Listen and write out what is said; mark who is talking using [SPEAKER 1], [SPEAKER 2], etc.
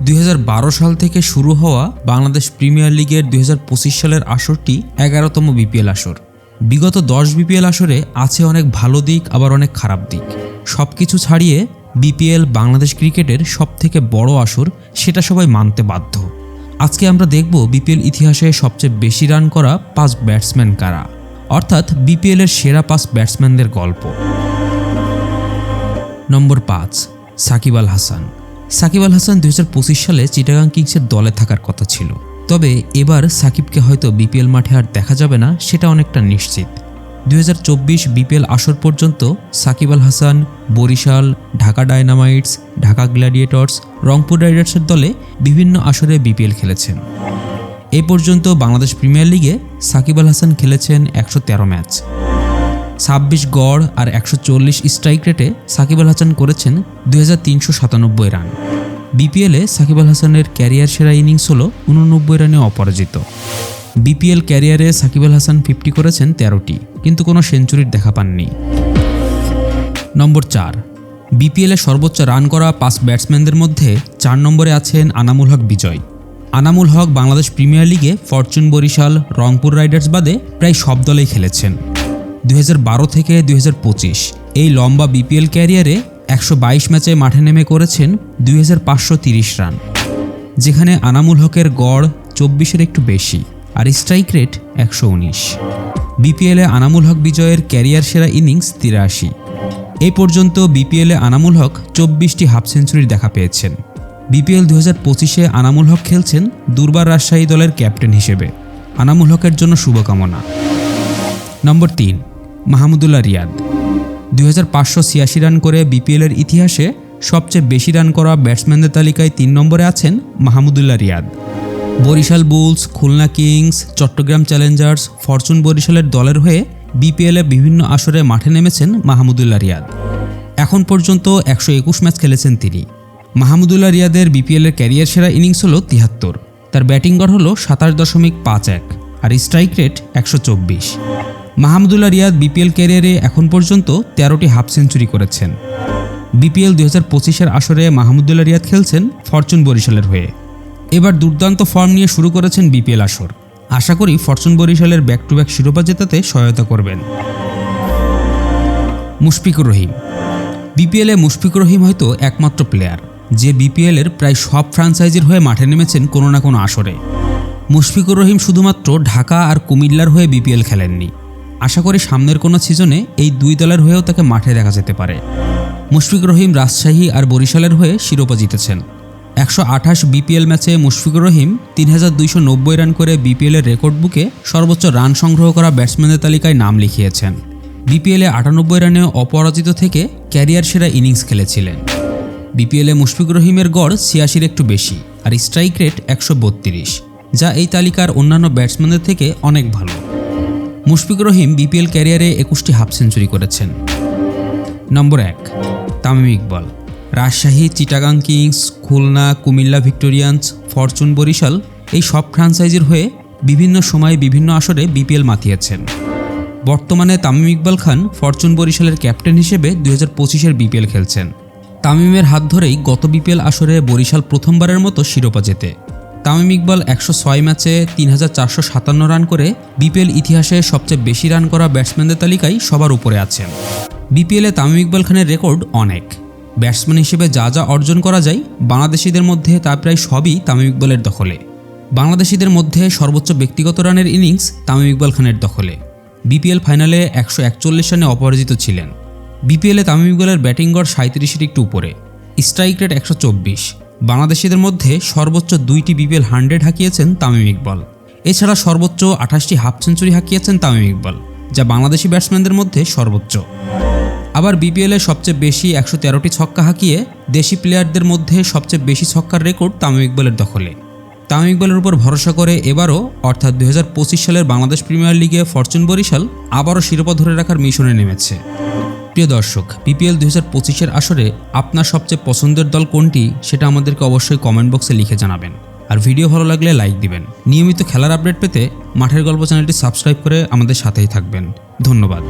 [SPEAKER 1] 2012 সাল থেকে শুরু হওয়া বাংলাদেশ প্রিমিয়ার লিগের 2025 সালের আসরটি 11তম বিপিএল আসর। বিগত 10 বিপিএল আসরে আছে অনেক ভালো দিক, আবার অনেক খারাপ দিক। সবকিছু ছাড়িয়ে বিপিএল বাংলাদেশ ক্রিকেটের সবথেকে বড় আসর, সেটা সবাই মানতে বাধ্য। আজকে আমরা দেখব বিপিএল ইতিহাসে সবচেয়ে বেশি রান করা 5 ব্যাটসম্যান কারা, অর্থাৎ বিপিএলের সেরা 5 ব্যাটসম্যানদের গল্প। নম্বর 5, সাকিব আল হাসান। সাকিব আল হাসান 2025 সালে চিটাগাং কিংসের দলে থাকার কথা ছিল, তবে এবার সাকিবকে হয়তো বিপিএল মাঠে আর দেখা যাবে না, সেটা অনেকটা নিশ্চিত। 2024 বিপিএল আসর পর্যন্ত সাকিব আল হাসান বরিশাল, ঢাকা ডায়নামাইটস, ঢাকা গ্ল্যাডিয়েটর্স, রংপুর রাইডার্সের দলে বিভিন্ন আসরে বিপিএল খেলেছেন। এ পর্যন্ত বাংলাদেশ প্রিমিয়ার লিগে সাকিব আল হাসান খেলেছেন 113 ম্যাচ, 26 গড় আর 140 স্ট্রাইক রেটে সাকিব আল হাসান করেছেন 2397 রান। বিপিএলে সাকিব আল হাসানের ক্যারিয়ার সেরা ইনিংস হল 89 রানে অপরাজিত। বিপিএল ক্যারিয়ারে সাকিব আল হাসান 50 করেছেন 13টি, কিন্তু কোনো সেঞ্চুরির দেখা পাননি। নম্বর 4, বিপিএলে সর্বোচ্চ রান করা 5 ব্যাটসম্যানদের মধ্যে 4 নম্বরে আছেন আনামুল হক বিজয়। আনামুল হক বাংলাদেশ প্রিমিয়ার লিগে ফরচুন বরিশাল, রংপুর রাইডার্স বাদে প্রায় সব দলেই খেলেছেন। 2012 থেকে 2025 এই লম্বা বিপিএল ক্যারিয়ারে 122 ম্যাচে মাঠে নেমে করেছেন 2530 রান, যেখানে আনামুল হকের গড় 24-এর একটু বেশি আর স্ট্রাইক রেট 119। বিপিএলে আনামুল হক বিজয়ের ক্যারিয়ার সেরা ইনিংস 83। এই পর্যন্ত বিপিএলে আনামুল হক 24টি হাফ সেঞ্চুরির দেখা পেয়েছেন। বিপিএল 2025-এ আনামুল হক খেলছেন দুর্বার রাজশাহী দলের ক্যাপ্টেন হিসেবে। আনামুল হকের জন্য শুভকামনা। নম্বর 3, মাহমুদুল্লাহ রিয়াদ। 2586 রান করে বিপিএলের ইতিহাসে সবচেয়ে বেশি রান করা ব্যাটসম্যানদের তালিকায় 3 নম্বরে আছেন Mahmudullah Riyad. Barishal Bulls, Khulna Kings, Chattogram Challengers, Fortune বরিশালের দলের হয়ে বিপিএলে বিভিন্ন আসরে মাঠে নেমেছেন মাহমুদুল্লাহ রিয়াদ। এখন পর্যন্ত 121 ম্যাচ খেলেছেন তিনি। মাহমুদুল্লাহ রিয়াদের বিপিএলের ক্যারিয়ার সেরা ইনিংস হল 73। তার ব্যাটিং গড় হল 27.51 আর strike rate 124। Mahmudullah Riyad BPL ক্যারিয়ারে এখন পর্যন্ত 13টি হাফ সেঞ্চুরি করেছেন। বিপিএল 2025-এর আসরে মাহমুদুল্লাহ রিয়াদ খেলছেন ফরচুন বরিশালের হয়ে। এবার দুর্দান্ত ফর্ম নিয়ে শুরু করেছেন বিপিএল আসর। আশা করি ফরচুন বরিশালের ব্যাক টু ব্যাক শিরোপা জেতাতে সহায়তা করবেন। মুশফিকুর রহিম। বিপিএলে মুশফিকুর রহিম হয়তো একমাত্র প্লেয়ার যে বিপিএলের প্রায় সব ফ্র্যাঞ্চাইজির হয়ে মাঠে নেমেছেন কোনো না কোনো আসরে। মুশফিকুর রহিম শুধুমাত্র ঢাকা আর কুমিল্লার হয়ে বিপিএল খেলেননি। আশা করি সামনের কোনো সিজনে এই 2 দলের হয়েও তাকে মাঠে দেখা যেতে পারে। মুশফিকুর রহিম রাজশাহী আর বরিশালের হয়ে শিরোপা জিতেছেন। 128 বিপিএল ম্যাচে মুশফিকুর রহিম 3290 রান করে বিপিএলের রেকর্ড বুকে সর্বোচ্চ রান সংগ্রহ করা ব্যাটসম্যানদের তালিকায় নাম লিখিয়েছেন। বিপিএলে 98 রানে অপরাজিত থেকে ক্যারিয়ার সেরা ইনিংস খেলেছিলেন। বিপিএলে মুশফিকুর রহিমের গড় 86-এর একটু বেশি আর স্ট্রাইক রেট 132, যা এই তালিকার অন্যান্য ব্যাটসম্যানদের থেকে অনেক ভালো। মুশফিকুর রহিম বিপিএল ক্যারিয়ারে 21টি হাফ সেঞ্চুরি করেছেন। Number 1, Tamim Iqbal. Rajshahi, Chittagong Kings, Khulna, Comilla Victorians, Fortune Barishal এই সব ফ্র্যাঞ্চাইজির হয়ে বিভিন্ন সময়ে বিভিন্ন আসরে বিপিএল মাতিয়েছেন। বর্তমানে তামিম ইকবাল খান ফরচুন বরিশালের ক্যাপ্টেন হিসেবে 2025-এর বিপিএল খেলছেন। তামিমের হাত ধরেই গত বিপিএল আসরে বরিশাল প্রথমবারের মতো শিরোপা জেতে। তামিম ইকবাল 106 ম্যাচে 3457 রান করে বিপিএল ইতিহাসে সবচেয়ে বেশি রান করা ব্যাটসম্যানদের তালিকায় সবার উপরে আছেন। বিপিএলে তামিম ইকবাল খানের রেকর্ড অনেক। ব্যাটসম্যান হিসেবে যা যা অর্জন করা যায় বাংলাদেশিদের মধ্যে তা প্রায় সবই তামিম ইকবালের দখলে। বাংলাদেশিদের মধ্যে সর্বোচ্চ ব্যক্তিগত রানের ইনিংস তামিম ইকবাল খানের দখলে। বিপিএল ফাইনালে 141 রানে অপরাজিত ছিলেন। বিপিএলে তামিম ইকবালের ব্যাটিং গড় 37-এর একটু উপরে, স্ট্রাইক রেট 124। বাংলাদেশিদের মধ্যে সর্বোচ্চ 2টি বিপিএল 100 হাঁকিয়েছেন তামিম ইকবাল। এছাড়া সর্বোচ্চ 28টি হাফ সেঞ্চুরি হাঁকিয়েছেন তামিম ইকবাল, যা বাংলাদেশি ব্যাটসম্যানদের মধ্যে সর্বোচ্চ। আবার বিপিএলে সবচেয়ে বেশি 113টি ছক্কা হাঁকিয়ে দেশি প্লেয়ারদের মধ্যে সবচেয়ে বেশি ছক্কার রেকর্ড তামিম ইকবালের দখলে। তামিম ইকবালের উপর ভরসা করে এবারও অর্থাৎ 2025 সালের বাংলাদেশ প্রিমিয়ার লিগে ফরচুন বরিশাল আবারও শিরোপা ধরে রাখার মিশনে নেমেছে। প্রিয় দর্শক, বিপিএল 2025-এর আসরে আপনার সবচেয়ে পছন্দের দল কোনটি সেটা আমাদেরকে অবশ্যই কমেন্ট বক্সে লিখে জানাবেন। আর ভিডিও ভালো লাগলে লাইক দিবেন। নিয়মিত খেলার আপডেট পেতে মাঠের গল্প চ্যানেলটি সাবস্ক্রাইব করে আমাদের সাথেই থাকবেন। ধন্যবাদ।